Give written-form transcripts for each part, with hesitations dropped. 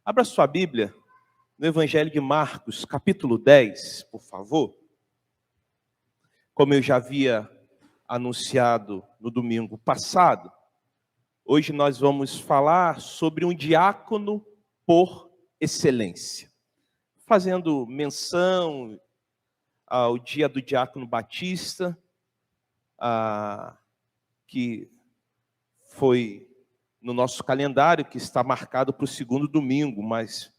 Abra sua Bíblia no Evangelho de Marcos, capítulo 10, por favor. Como eu já havia anunciado no domingo passado, hoje nós vamos falar sobre um diácono por excelência, fazendo menção ao dia do diácono Batista, que foi no nosso calendário, que está marcado para o segundo domingo, mas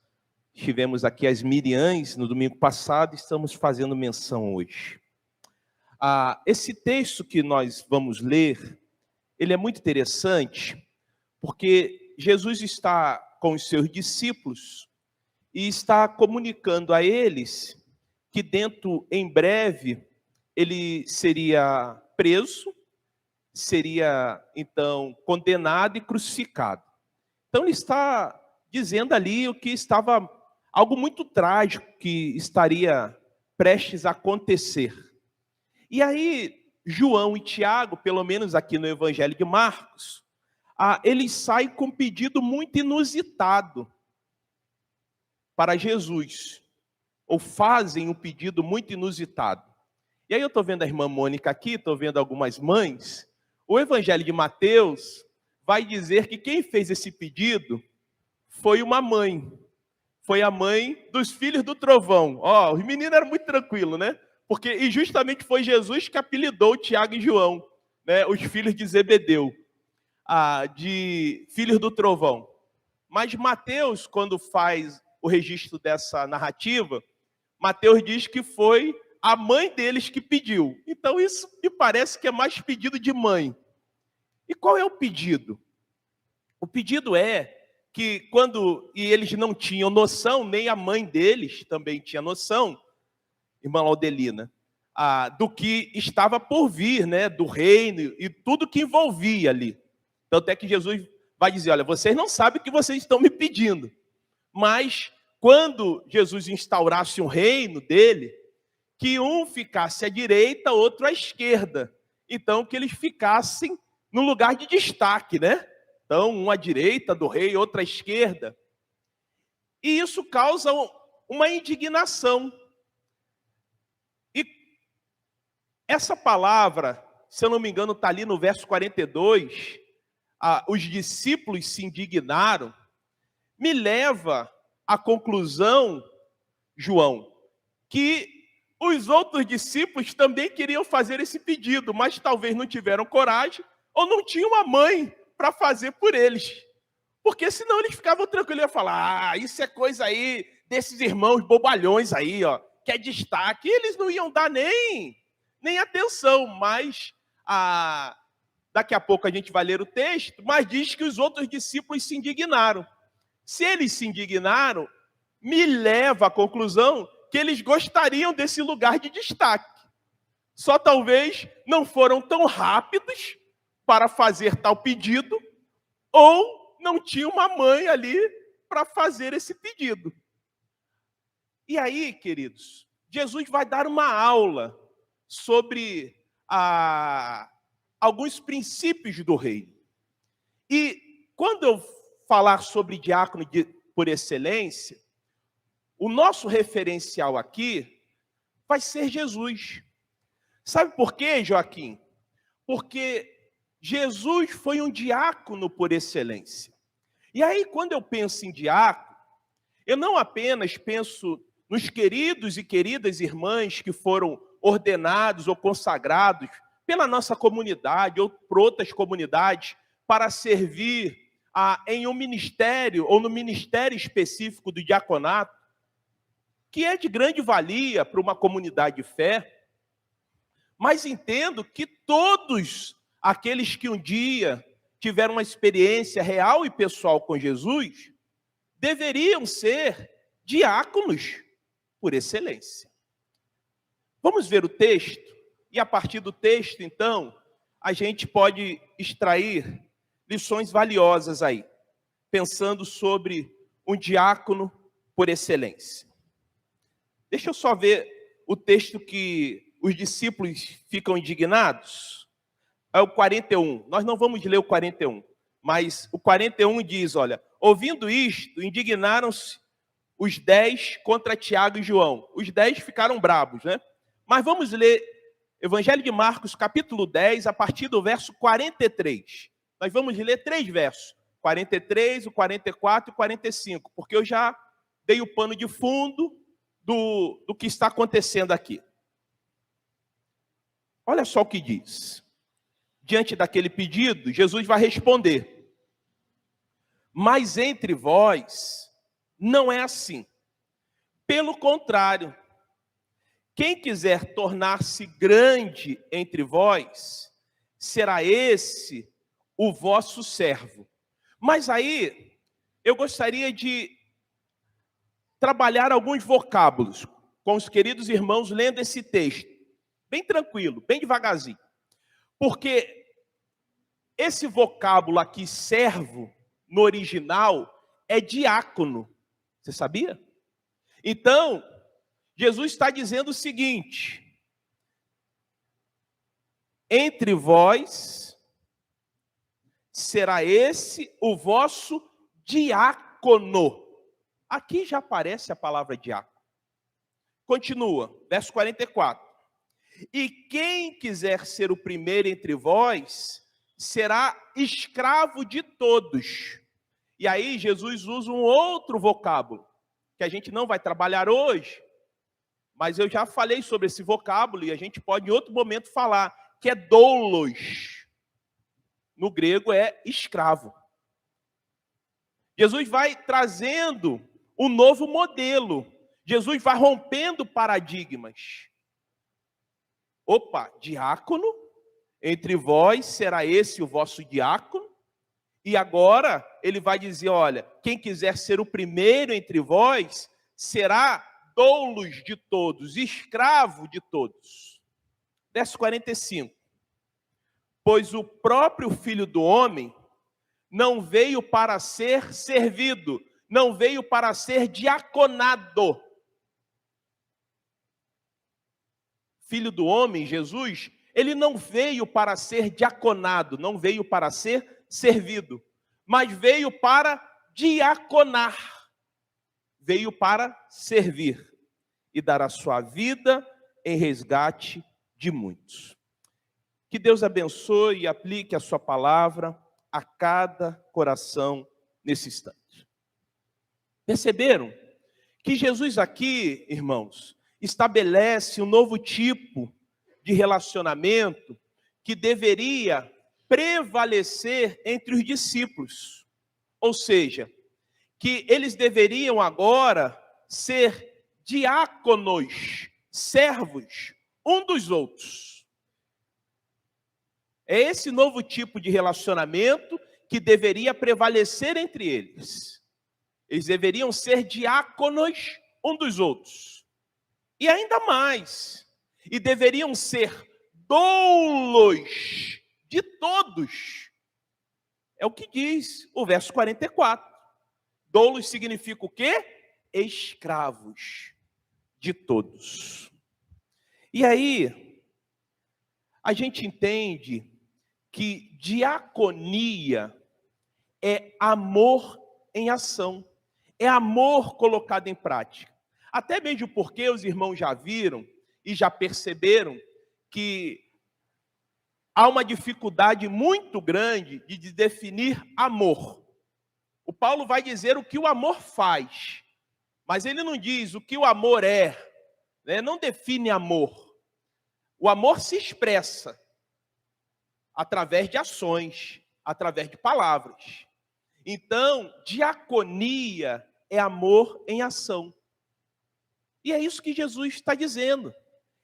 tivemos aqui as Miriãs no domingo passado e estamos fazendo menção hoje. Esse texto que nós vamos ler, ele é muito interessante, porque Jesus está com os seus discípulos e está comunicando a eles que em breve, ele seria preso, seria, então, condenado e crucificado. Então, ele está dizendo ali o que estava, algo muito trágico que estaria prestes a acontecer. E aí, João e Tiago, pelo menos aqui no Evangelho de Marcos, eles saem com um pedido muito inusitado para Jesus, ou fazem um pedido muito inusitado. E aí eu estou vendo a irmã Mônica aqui, estou vendo algumas mães. O Evangelho de Mateus vai dizer que quem fez esse pedido foi uma mãe. Foi a mãe dos filhos do trovão. Os meninos eram muito tranquilos, né? E justamente foi Jesus que apelidou Tiago e João, né? Os filhos de Zebedeu, de filhos do trovão. Mas Mateus, quando faz o registro dessa narrativa, Mateus diz que foi a mãe deles que pediu. Então isso me parece que é mais pedido de mãe. E qual é o pedido? O pedido é que e eles não tinham noção, nem a mãe deles também tinha noção, irmã Laudelina, do que estava por vir, né, do reino e tudo que envolvia ali. Tanto é que Jesus vai dizer, olha, vocês não sabem o que vocês estão me pedindo, mas quando Jesus instaurasse um reino dele, que um ficasse à direita, outro à esquerda. Então, que eles ficassem no lugar de destaque, né? Então, um à direita do rei, outro à esquerda. E isso causa uma indignação. E essa palavra, se eu não me engano, está ali no verso 42, os discípulos se indignaram, me leva à conclusão, João, que os outros discípulos também queriam fazer esse pedido, mas talvez não tiveram coragem ou não tinham uma mãe para fazer por eles. Porque senão eles ficavam tranquilos e iam falar, isso é coisa aí desses irmãos bobalhões aí, que é destaque. E eles não iam dar nem atenção, mas daqui a pouco a gente vai ler o texto, mas diz que os outros discípulos se indignaram. Se eles se indignaram, me leva à conclusão que eles gostariam desse lugar de destaque. Só talvez não foram tão rápidos para fazer tal pedido, ou não tinha uma mãe ali para fazer esse pedido. E aí, queridos, Jesus vai dar uma aula sobre alguns princípios do reino. E quando eu falar sobre diácono por excelência, o nosso referencial aqui vai ser Jesus. Sabe por quê, Joaquim? Porque Jesus foi um diácono por excelência. E aí, quando eu penso em diácono, eu não apenas penso nos queridos e queridas irmãs que foram ordenados ou consagrados pela nossa comunidade ou por outras comunidades para servir em um ministério ou no ministério específico do diaconato, que é de grande valia para uma comunidade de fé, mas entendo que todos aqueles que um dia tiveram uma experiência real e pessoal com Jesus, deveriam ser diáconos por excelência. Vamos ver o texto, e a partir do texto, então, a gente pode extrair lições valiosas aí, pensando sobre um diácono por excelência. Deixa eu só ver o texto que os discípulos ficam indignados. É o 41. Nós não vamos ler o 41. Mas o 41 diz, olha, ouvindo isto, indignaram-se os 10 contra Tiago e João. Os 10 ficaram bravos, né? Mas vamos ler Evangelho de Marcos, capítulo 10, a partir do verso 43. Nós vamos ler 3 versos, 43, o 44 e o 45, porque eu já dei o pano de fundo do que está acontecendo aqui. Olha só o que diz. Diante daquele pedido, Jesus vai responder: mas entre vós não é assim. Pelo contrário, quem quiser tornar-se grande entre vós, será esse o vosso servo. Mas aí, eu gostaria de trabalhar alguns vocábulos com os queridos irmãos lendo esse texto. Bem tranquilo, bem devagarzinho. Porque esse vocábulo aqui, servo, no original, é diácono. Você sabia? Então, Jesus está dizendo o seguinte: entre vós será esse o vosso diácono. Aqui já aparece a palavra diácono. Continua, verso 44. E quem quiser ser o primeiro entre vós, será escravo de todos. E aí Jesus usa um outro vocábulo, que a gente não vai trabalhar hoje, mas eu já falei sobre esse vocábulo e a gente pode em outro momento falar, que é doulos. No grego é escravo. Jesus vai trazendo um novo modelo. Jesus vai rompendo paradigmas. Opa, diácono, entre vós será esse o vosso diácono. E agora ele vai dizer, olha, quem quiser ser o primeiro entre vós, será doulos de todos, escravo de todos. Verso 45. Pois o próprio Filho do Homem não veio para ser servido, não veio para ser diaconado. Filho do Homem, Jesus, ele não veio para ser diaconado, não veio para ser servido, mas veio para diaconar, veio para servir e dar a sua vida em resgate de muitos. Que Deus abençoe e aplique a sua palavra a cada coração nesse instante. Perceberam que Jesus aqui, irmãos, estabelece um novo tipo de relacionamento que deveria prevalecer entre os discípulos. Ou seja, que eles deveriam agora ser diáconos, servos, um dos outros. É esse novo tipo de relacionamento que deveria prevalecer entre eles. Eles deveriam ser diáconos um dos outros. E ainda mais, e deveriam ser doulos de todos. É o que diz o verso 44. Doulos significa o quê? Escravos de todos. E aí, a gente entende que diaconia é amor em ação, é amor colocado em prática. Até mesmo porque os irmãos já viram e já perceberam que há uma dificuldade muito grande de definir amor. O Paulo vai dizer o que o amor faz, mas ele não diz o que o amor é, né? Não define amor. O amor se expressa através de ações, através de palavras. Então, diaconia é amor em ação. E é isso que Jesus está dizendo.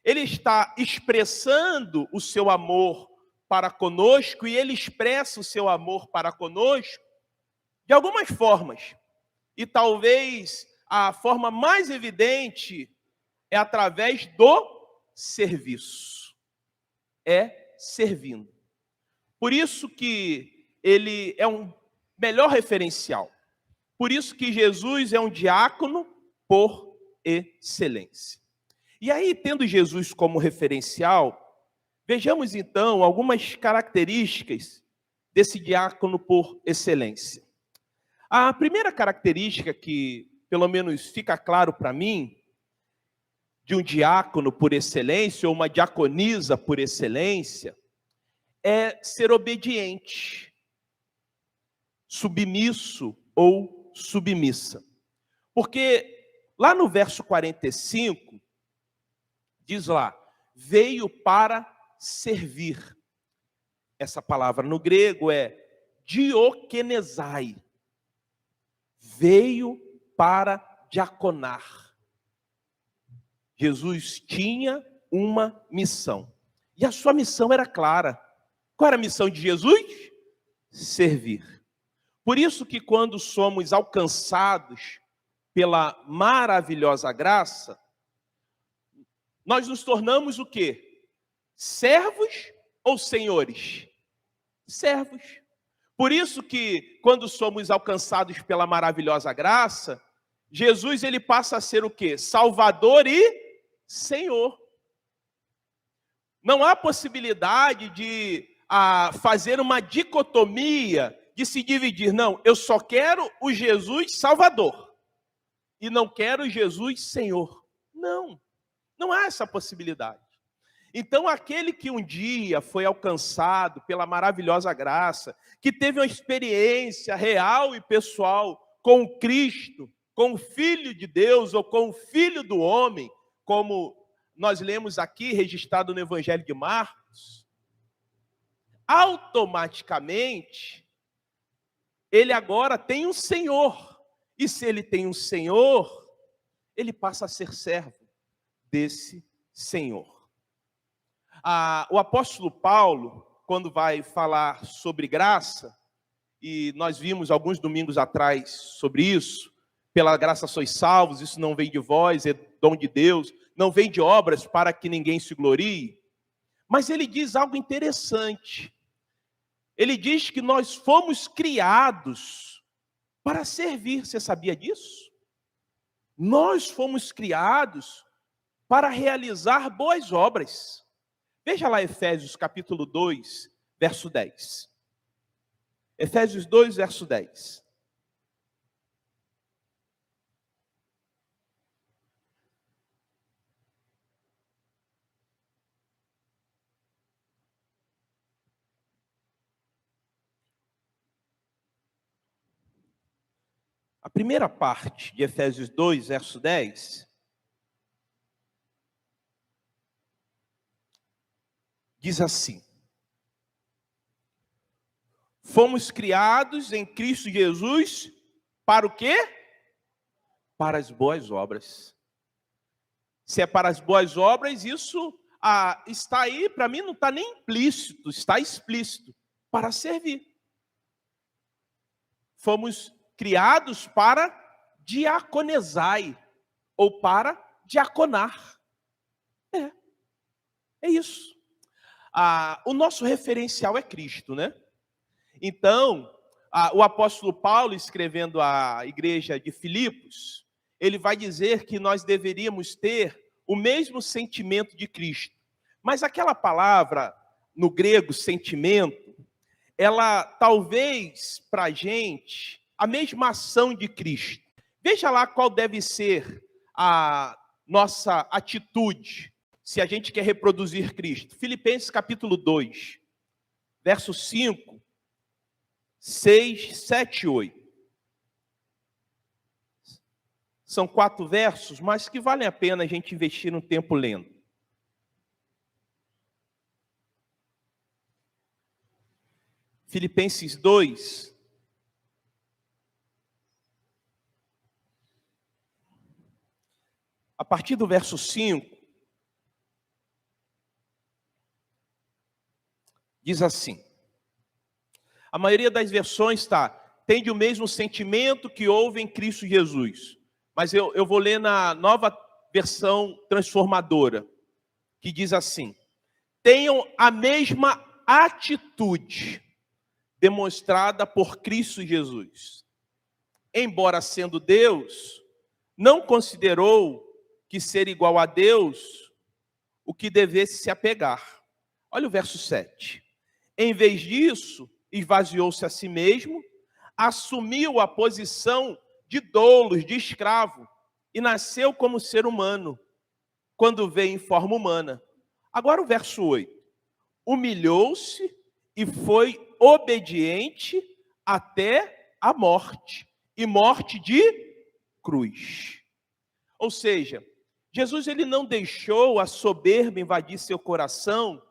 Ele está expressando o seu amor para conosco e ele expressa o seu amor para conosco de algumas formas. E talvez a forma mais evidente é através do serviço. É servindo. Por isso que ele é um melhor referencial. Por isso que Jesus é um diácono por excelência. E aí, tendo Jesus como referencial, vejamos então algumas características desse diácono por excelência. A primeira característica que, pelo menos, fica claro para mim, de um diácono por excelência, ou uma diaconisa por excelência, é ser obediente, submisso ou submissa. Porque lá no verso 45, diz lá, veio para servir. Essa palavra no grego é diokenesai. Veio para diaconar. Jesus tinha uma missão. E a sua missão era clara. Qual era a missão de Jesus? Servir. Por isso que quando somos alcançados pela maravilhosa graça, nós nos tornamos o quê? Servos ou senhores? Servos. Por isso que quando somos alcançados pela maravilhosa graça, Jesus ele passa a ser o quê? Salvador e Senhor. Não há possibilidade de fazer uma dicotomia, de se dividir. Não, eu só quero o Jesus Salvador e não quero o Jesus Senhor. Não, não há essa possibilidade. Então, aquele que um dia foi alcançado pela maravilhosa graça, que teve uma experiência real e pessoal com Cristo, com o Filho de Deus ou com o Filho do homem, como nós lemos aqui, registrado no Evangelho de Marcos, automaticamente, ele agora tem um Senhor. E se ele tem um Senhor, ele passa a ser servo desse Senhor. O apóstolo Paulo, quando vai falar sobre graça, e nós vimos alguns domingos atrás sobre isso, pela graça sois salvos, isso não vem de vós, é dom de Deus, não vem de obras para que ninguém se glorie. Mas ele diz algo interessante. Ele diz que nós fomos criados para servir. Você sabia disso? Nós fomos criados para realizar boas obras. Veja lá Efésios capítulo 2, verso 10. Efésios 2, verso 10. A primeira parte de Efésios 2, verso 10, diz assim: fomos criados em Cristo Jesus para o quê? Para as boas obras. Se é para as boas obras, isso está aí, para mim não está nem implícito, está explícito, para servir. Fomos criados para diaconesai, ou para diaconar. É isso. O nosso referencial é Cristo, né? Então, o apóstolo Paulo, escrevendo à igreja de Filipos, ele vai dizer que nós deveríamos ter o mesmo sentimento de Cristo. Mas aquela palavra, no grego, sentimento, ela talvez, para a gente, a mesma ação de Cristo. Veja lá qual deve ser a nossa atitude, se a gente quer reproduzir Cristo. Filipenses capítulo 2, verso 5, 6, 7 e 8. São 4 versos, mas que valem a pena a gente investir um tempo lendo. Filipenses 2, a partir do verso 5, diz assim. A maioria das versões tende o mesmo sentimento que houve em Cristo Jesus. Mas eu vou ler na nova versão transformadora, que diz assim: tenham a mesma atitude demonstrada por Cristo Jesus. Embora sendo Deus, não considerou que ser igual a Deus o que devesse se apegar. Olha o verso 7. Em vez disso, esvaziou-se a si mesmo, assumiu a posição de doulos, de escravo, e nasceu como ser humano, quando veio em forma humana. Agora o verso 8. Humilhou-se e foi obediente até a morte, e morte de cruz. Ou seja, Jesus ele não deixou a soberba invadir seu coração,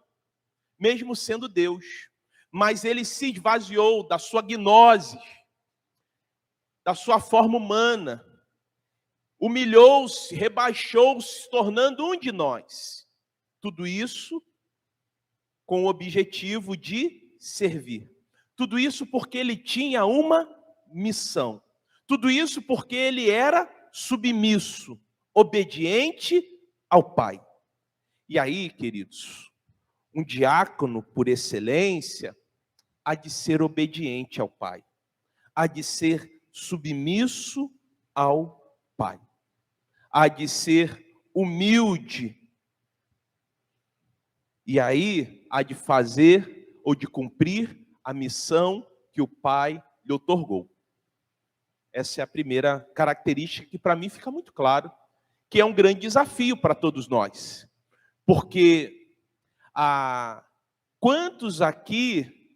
mesmo sendo Deus, mas ele se esvaziou da sua gnose, da sua forma humana, humilhou-se, rebaixou-se, se tornando um de nós. Tudo isso com o objetivo de servir. Tudo isso porque ele tinha uma missão. Tudo isso porque ele era submisso, obediente ao Pai. E aí, queridos, um diácono por excelência há de ser obediente ao Pai, há de ser submisso ao Pai, há de ser humilde, e aí há de fazer ou de cumprir a missão que o Pai lhe otorgou. Essa é a primeira característica que para mim fica muito claro, que é um grande desafio para todos nós. Porque quantos aqui,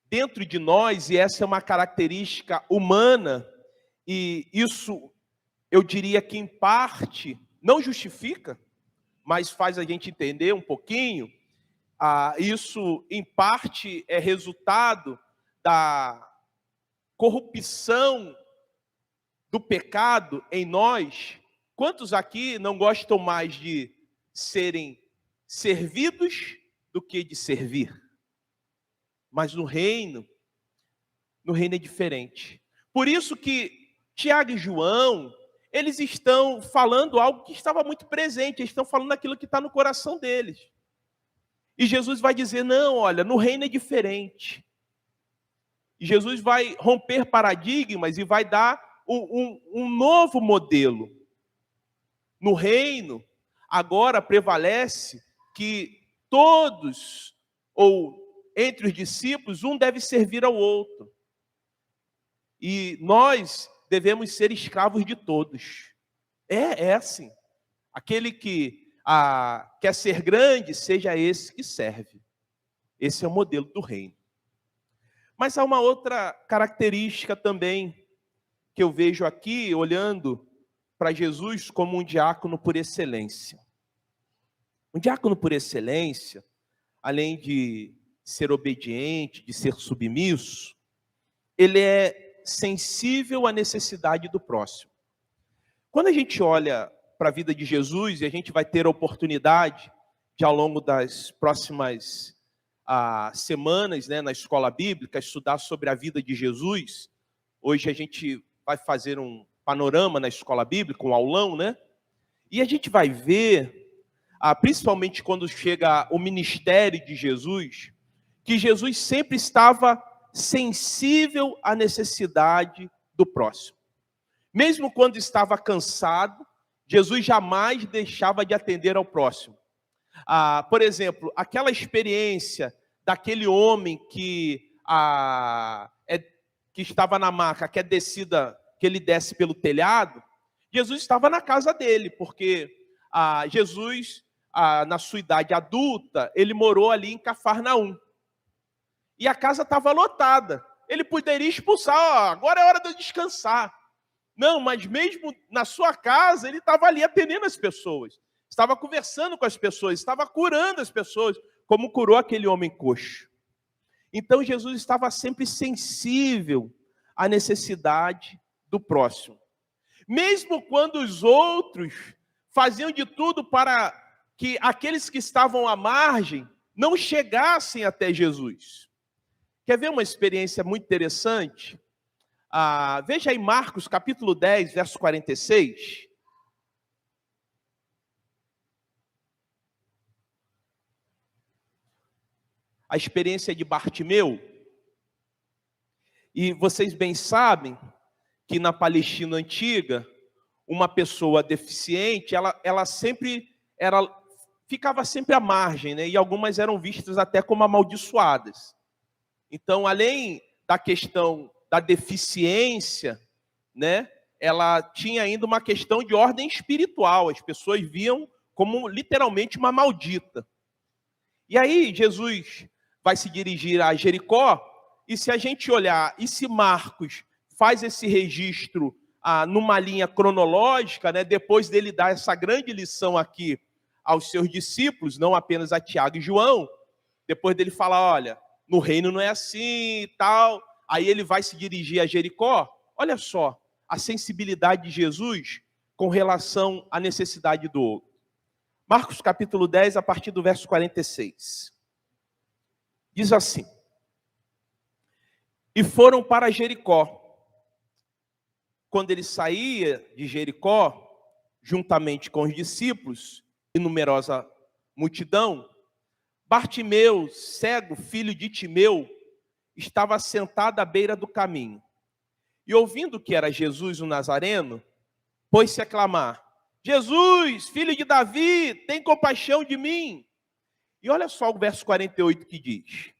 dentro de nós, e essa é uma característica humana, e isso eu diria que em parte não justifica, mas faz a gente entender um pouquinho, isso em parte é resultado da corrupção do pecado em nós. Quantos aqui não gostam mais de serem servidos do que de servir? Mas no reino é diferente. Por isso que Tiago e João, eles estão falando algo que estava muito presente, eles estão falando aquilo que está no coração deles. E Jesus vai dizer, não, olha, no reino é diferente. E Jesus vai romper paradigmas e vai dar um novo modelo. No reino, agora prevalece que todos, ou entre os discípulos, um deve servir ao outro. E nós devemos ser escravos de todos. É assim. Aquele que quer ser grande, seja esse que serve. Esse é o modelo do reino. Mas há uma outra característica também que eu vejo aqui, olhando para Jesus como um diácono por excelência. Um diácono por excelência, além de ser obediente, de ser submisso, ele é sensível à necessidade do próximo. Quando a gente olha para a vida de Jesus, e a gente vai ter a oportunidade de, ao longo das próximas semanas, né, na escola bíblica, estudar sobre a vida de Jesus. Hoje a gente vai fazer um panorama na escola bíblica, um aulão, né? E a gente vai ver, principalmente quando chega o ministério de Jesus, que Jesus sempre estava sensível à necessidade do próximo. Mesmo quando estava cansado, Jesus jamais deixava de atender ao próximo. Por exemplo, aquela experiência daquele homem que estava na maca, que é descida, que ele desce pelo telhado, Jesus estava na casa dele, porque Jesus, na sua idade adulta, ele morou ali em Cafarnaum. E a casa estava lotada. Ele poderia expulsar, agora é hora de eu descansar. Não, mas mesmo na sua casa, ele estava ali atendendo as pessoas. Estava conversando com as pessoas, estava curando as pessoas, como curou aquele homem coxo. Então Jesus estava sempre sensível à necessidade do próximo. Mesmo quando os outros faziam de tudo para que aqueles que estavam à margem não chegassem até Jesus. Quer ver uma experiência muito interessante? Veja aí Marcos capítulo 10, verso 46. A experiência de Bartimeu. E vocês bem sabem que na Palestina antiga, uma pessoa deficiente, ela sempre ficava sempre à margem, né? E algumas eram vistas até como amaldiçoadas. Então, além da questão da deficiência, né, ela tinha ainda uma questão de ordem espiritual. As pessoas viam como literalmente uma maldita. E aí Jesus vai se dirigir a Jericó, e se a gente olhar, e se Marcos faz esse registro numa linha cronológica, né, depois dele dar essa grande lição aqui aos seus discípulos, não apenas a Tiago e João, depois dele falar, olha, no reino não é assim e tal, aí ele vai se dirigir a Jericó. Olha só a sensibilidade de Jesus com relação à necessidade do outro. Marcos capítulo 10, a partir do verso 46. Diz assim: e foram para Jericó. Quando ele saía de Jericó, juntamente com os discípulos e numerosa multidão, Bartimeu, cego, filho de Timeu, estava sentado à beira do caminho. E ouvindo que era Jesus o Nazareno, pôs-se a clamar: Jesus, filho de Davi, tem compaixão de mim. E olha só o verso 48 que diz: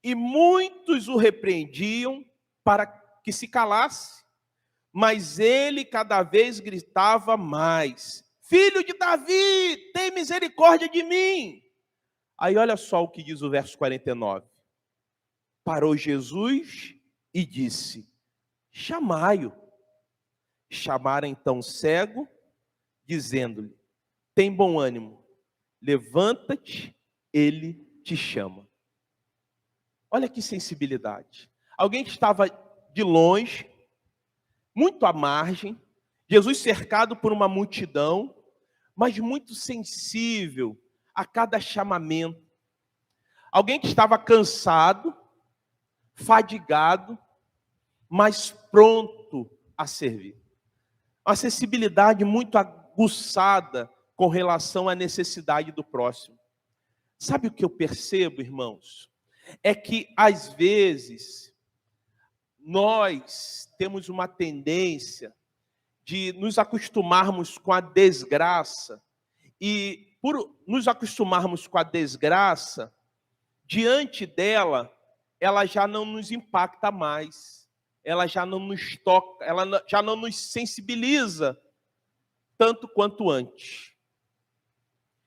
e muitos o repreendiam para que se calasse, mas ele cada vez gritava mais: filho de Davi, tem misericórdia de mim. Aí olha só o que diz o verso 49. Parou Jesus e disse: chamai-o. Chamaram então o cego, dizendo-lhe: tem bom ânimo, levanta-te, ele te chama. Olha que sensibilidade. Alguém que estava de longe, muito à margem, Jesus cercado por uma multidão, mas muito sensível a cada chamamento. Alguém que estava cansado, fadigado, mas pronto a servir. Uma sensibilidade muito aguçada com relação à necessidade do próximo. Sabe o que eu percebo, irmãos? É que, às vezes, nós temos uma tendência de nos acostumarmos com a desgraça, e por nos acostumarmos com a desgraça, diante dela, ela já não nos impacta mais, ela já não nos toca, ela já não nos sensibiliza tanto quanto antes.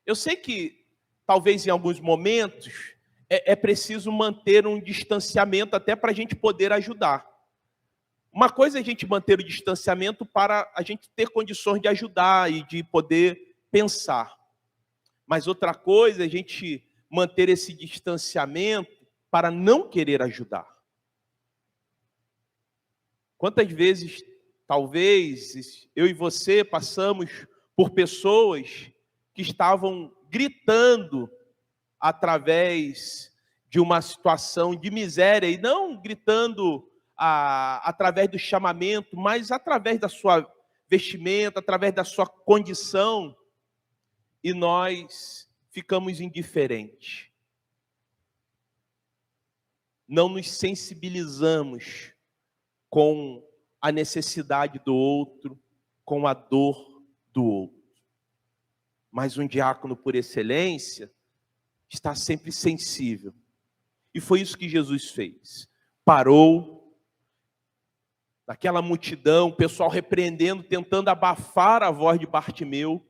Eu sei que, talvez em alguns momentos, é preciso manter um distanciamento até para a gente poder ajudar. Uma coisa é a gente manter o distanciamento para a gente ter condições de ajudar e de poder pensar. Mas outra coisa é a gente manter esse distanciamento para não querer ajudar. Quantas vezes, talvez, eu e você passamos por pessoas que estavam gritando através de uma situação de miséria, e não gritando através do chamamento, mas através da sua vestimenta, através da sua condição, e nós ficamos indiferentes. Não nos sensibilizamos com a necessidade do outro, com a dor do outro. Mas um diácono por excelência está sempre sensível. E foi isso que Jesus fez. Parou, naquela multidão, o pessoal repreendendo, tentando abafar a voz de Bartimeu,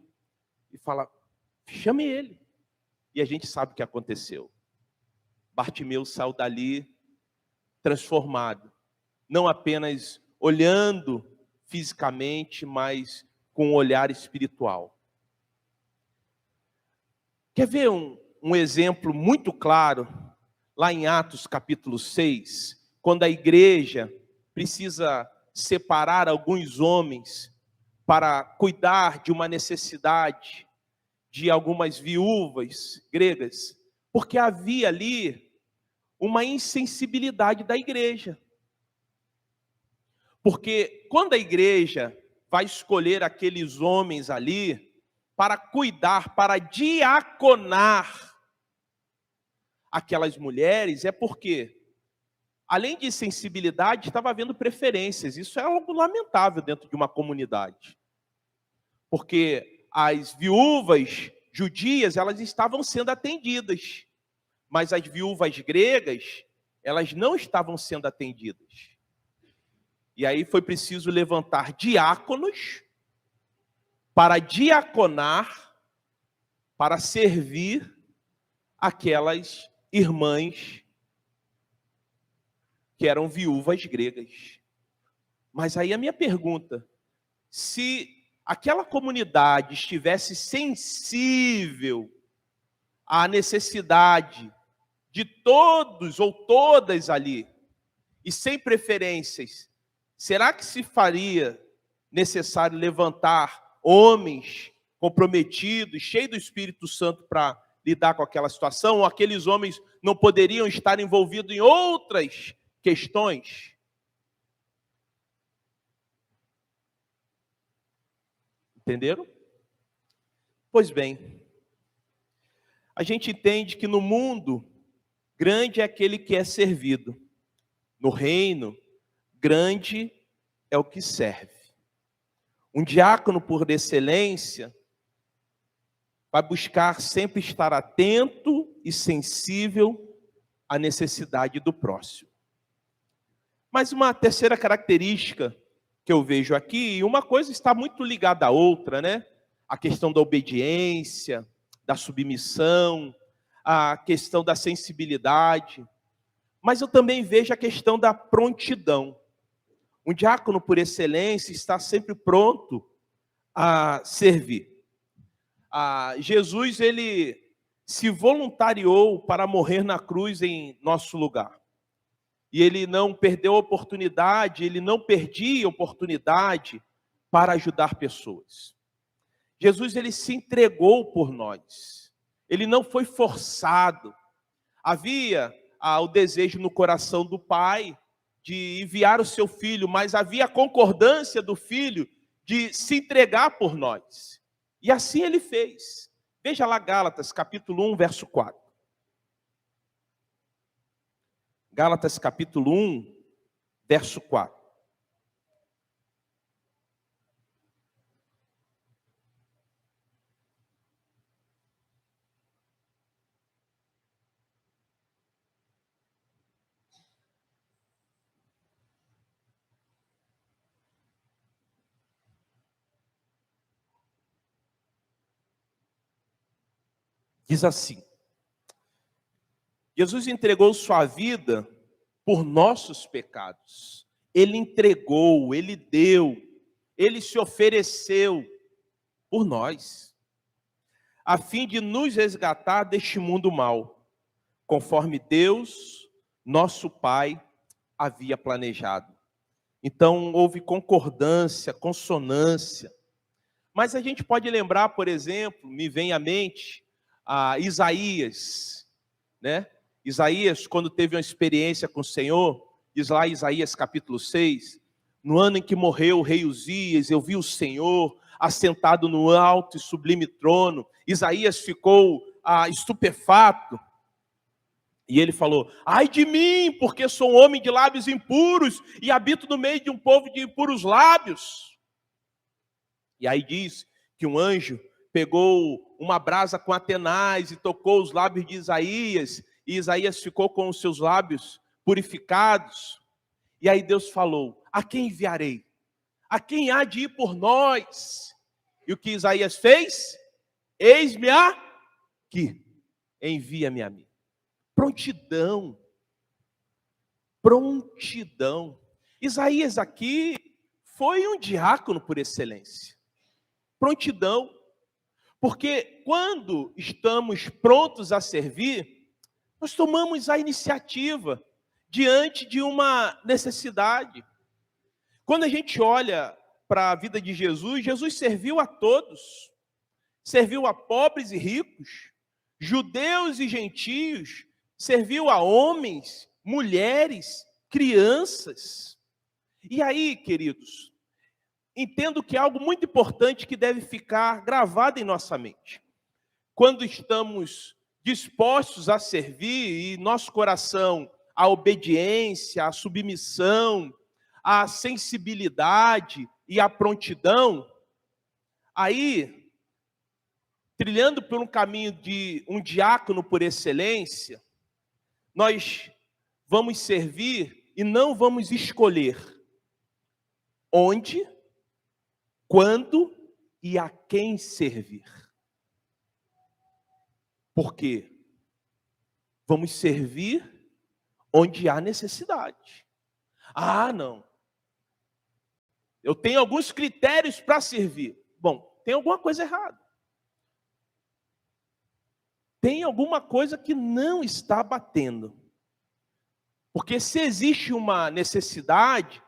e fala: chame ele. E a gente sabe o que aconteceu. Bartimeu saiu dali transformado, não apenas olhando fisicamente, mas com um olhar espiritual. Quer ver um exemplo muito claro, lá em Atos capítulo 6, quando a igreja precisa separar alguns homens para cuidar de uma necessidade de algumas viúvas gregas, porque havia ali uma insensibilidade da igreja. Porque quando a igreja vai escolher aqueles homens ali para cuidar, para diaconar aquelas mulheres, é porque, além de sensibilidade, estava havendo preferências. Isso é algo lamentável dentro de uma comunidade. Porque as viúvas judias, elas estavam sendo atendidas, mas as viúvas gregas, elas não estavam sendo atendidas. E aí foi preciso levantar diáconos para diaconar, para servir aquelas irmãs que eram viúvas gregas. Mas aí a minha pergunta, se aquela comunidade estivesse sensível à necessidade de todos ou todas ali, e sem preferências, será que se faria necessário levantar homens comprometidos, cheios do Espírito Santo para lidar com aquela situação? Ou aqueles homens não poderiam estar envolvidos em outras questões? Entenderam? Pois bem, a gente entende que no mundo, grande é aquele que é servido. No reino, grande é o que serve. Um diácono, por excelência, vai buscar sempre estar atento e sensível à necessidade do próximo. Mas uma terceira característica que eu vejo aqui, e uma coisa está muito ligada à outra, né? A questão da obediência, da submissão, a questão da sensibilidade. Mas eu também vejo a questão da prontidão. Um diácono, por excelência, está sempre pronto a servir. Jesus, ele se voluntariou para morrer na cruz em nosso lugar. E ele não perdeu a oportunidade, ele não perdia a oportunidade para ajudar pessoas. Jesus, ele se entregou por nós. Ele não foi forçado. Havia o desejo no coração do Pai de enviar o seu filho, mas havia a concordância do filho de se entregar por nós. E assim ele fez. Veja lá Gálatas, capítulo 1, verso 4. Gálatas, capítulo 1, verso 4. Diz assim: Jesus entregou sua vida por nossos pecados. Ele entregou, ele deu, ele se ofereceu por nós, a fim de nos resgatar deste mundo mau, conforme Deus, nosso Pai, havia planejado. Então, houve concordância, consonância. Mas a gente pode lembrar, por exemplo, me vem à mente, Isaías, né? Isaías, quando teve uma experiência com o Senhor, diz lá Isaías capítulo 6, no ano em que morreu o rei Uzias, eu vi o Senhor assentado no alto e sublime trono. Isaías ficou estupefato, e ele falou: ai de mim, porque sou um homem de lábios impuros, e habito no meio de um povo de impuros lábios. E aí diz que um anjo pegou uma brasa com atenaz e tocou os lábios de Isaías, e Isaías ficou com os seus lábios purificados. E aí Deus falou: a quem enviarei? A quem há de ir por nós? E o que Isaías fez? Eis-me aqui, envia-me a mim. Prontidão. Prontidão. Isaías aqui foi um diácono por excelência. Prontidão. Porque quando estamos prontos a servir, nós tomamos a iniciativa diante de uma necessidade. Quando a gente olha para a vida de Jesus, Jesus serviu a todos. Serviu a pobres e ricos, judeus e gentios, serviu a homens, mulheres, crianças. E aí, queridos, entendo que é algo muito importante que deve ficar gravado em nossa mente. Quando estamos dispostos a servir e nosso coração, a obediência, a submissão, a sensibilidade e a prontidão, aí, trilhando por um caminho de um diácono por excelência, nós vamos servir e não vamos escolher onde, quando e a quem servir. Por quê? Vamos servir onde há necessidade. Ah, não. Eu tenho alguns critérios para servir. Bom, tem alguma coisa errada. Tem alguma coisa que não está batendo. Porque se existe uma necessidade,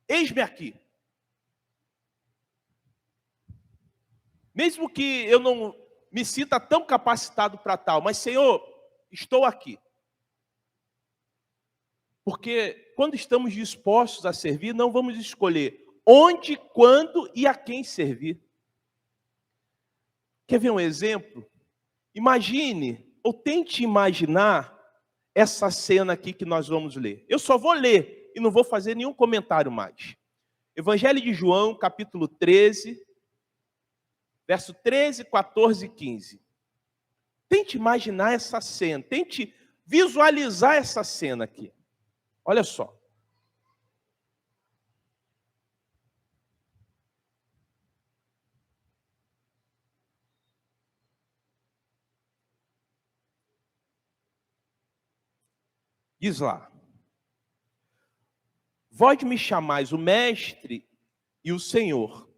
eis-me aqui. Mesmo que eu não me sinta tão capacitado para tal, mas, Senhor, estou aqui. Porque quando estamos dispostos a servir, não vamos escolher onde, quando e a quem servir. Quer ver um exemplo? Imagine, ou tente imaginar essa cena aqui que nós vamos ler. Eu só vou ler e não vou fazer nenhum comentário mais. Evangelho de João, capítulo 13, verso 13, 14 e 15. Tente imaginar essa cena, tente visualizar essa cena aqui. Olha só. Diz lá: vós me chamais o mestre e o Senhor,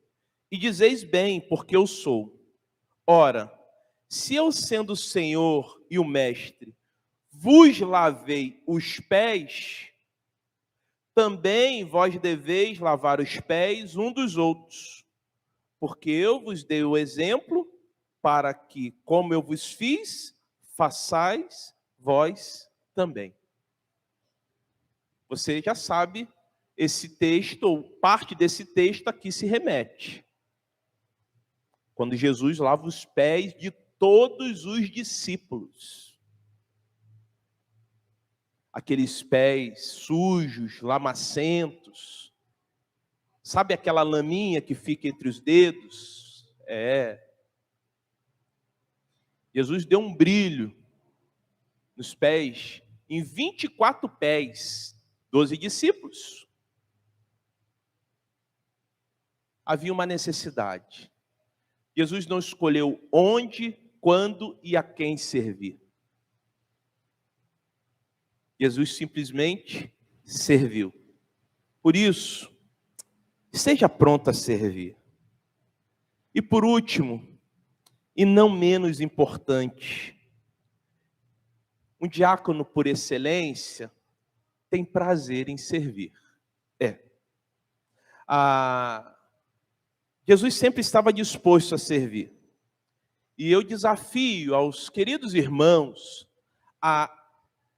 e dizeis bem, porque eu sou. Ora, se eu sendo o Senhor e o mestre, vos lavei os pés, também vós deveis lavar os pés um dos outros, porque eu vos dei o exemplo para que, como eu vos fiz, façais vós também. Você já sabe, esse texto, ou parte desse texto aqui se remete. Quando Jesus lava os pés de todos os discípulos. Aqueles pés sujos, lamacentos. Sabe aquela laminha que fica entre os dedos? Jesus deu um brilho nos pés, em 24 pés, 12 discípulos. Havia uma necessidade. Jesus não escolheu onde, quando e a quem servir. Jesus simplesmente serviu. Por isso, esteja pronto a servir. E por último, e não menos importante, um diácono por excelência tem prazer em servir. Jesus sempre estava disposto a servir. E eu desafio aos queridos irmãos a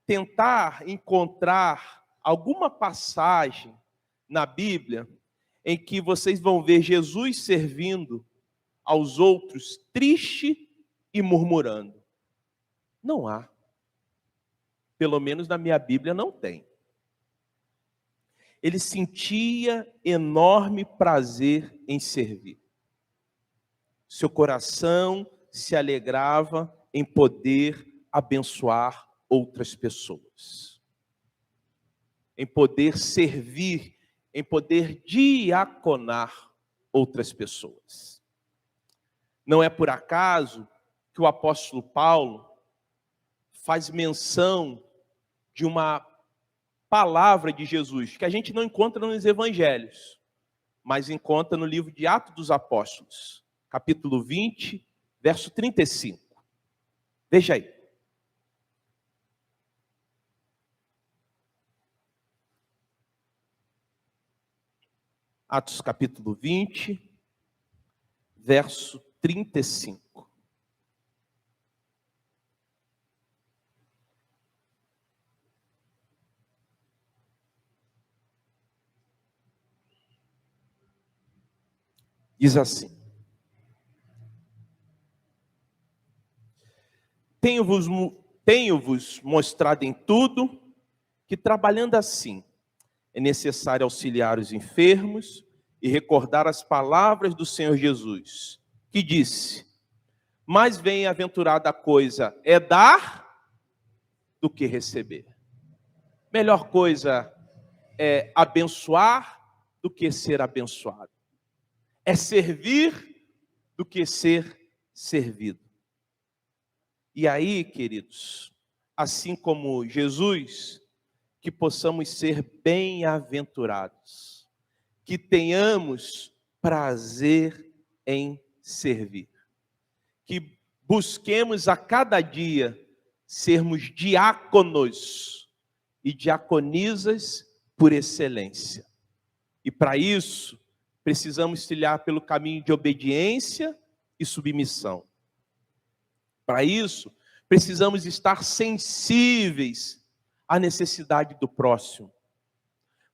tentar encontrar alguma passagem na Bíblia em que vocês vão ver Jesus servindo aos outros triste e murmurando. Não há. Pelo menos na minha Bíblia não tem. Ele sentia enorme prazer em servir. Seu coração se alegrava em poder abençoar outras pessoas. Em poder servir, em poder diaconar outras pessoas. Não é por acaso que o apóstolo Paulo faz menção de uma palavra de Jesus, que a gente não encontra nos evangelhos, mas encontra no livro de Atos dos Apóstolos, capítulo 20, verso 35. Veja aí. Atos capítulo 20, verso 35. Diz assim: Tenho-vos mostrado em tudo que, trabalhando assim, é necessário auxiliar os enfermos e recordar as palavras do Senhor Jesus, que disse: mais bem-aventurada coisa é dar do que receber. Melhor coisa é abençoar do que ser abençoado. É servir do que ser servido. E aí, queridos, assim como Jesus, que possamos ser bem-aventurados, que tenhamos prazer em servir, que busquemos a cada dia sermos diáconos e diaconisas por excelência. E para isso, precisamos trilhar pelo caminho de obediência e submissão. Para isso, precisamos estar sensíveis à necessidade do próximo.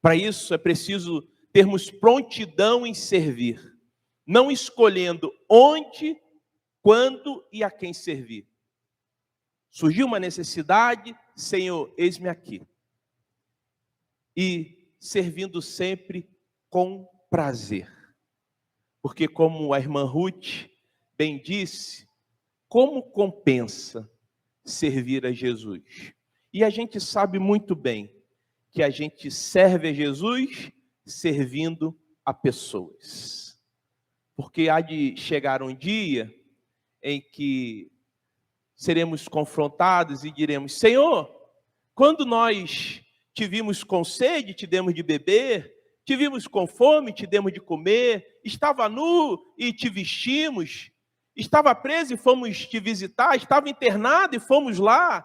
Para isso, é preciso termos prontidão em servir, não escolhendo onde, quando e a quem servir. Surgiu uma necessidade, Senhor, eis-me aqui. E servindo sempre com prazer. Porque como a irmã Ruth bem disse, como compensa servir a Jesus? E a gente sabe muito bem que a gente serve a Jesus servindo a pessoas. Porque há de chegar um dia em que seremos confrontados e diremos, Senhor, quando nós te vimos com sede, te demos de beber, te vimos com fome, te demos de comer, estava nu e te vestimos, estava preso e fomos te visitar, estava internado e fomos lá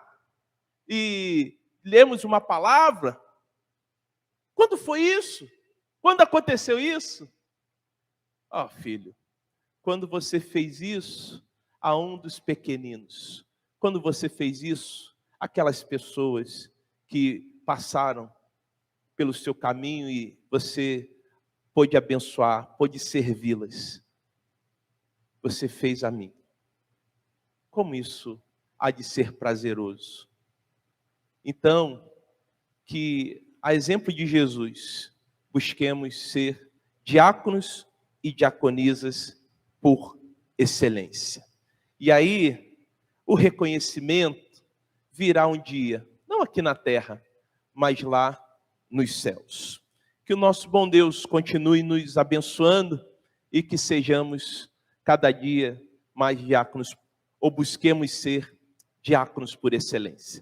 e lemos uma palavra. Quando foi isso? Quando aconteceu isso? Ó, filho, quando você fez isso a um dos pequeninos, quando você fez isso, aquelas pessoas que passaram pelo seu caminho e você pôde abençoar, pôde servi-las, você fez a mim. Como isso há de ser prazeroso? Então, que a exemplo de Jesus, busquemos ser diáconos e diaconisas por excelência. E aí, o reconhecimento virá um dia, não aqui na terra, mas lá nos céus. Que o nosso bom Deus continue nos abençoando e que sejamos cada dia mais diáconos, ou busquemos ser diáconos por excelência.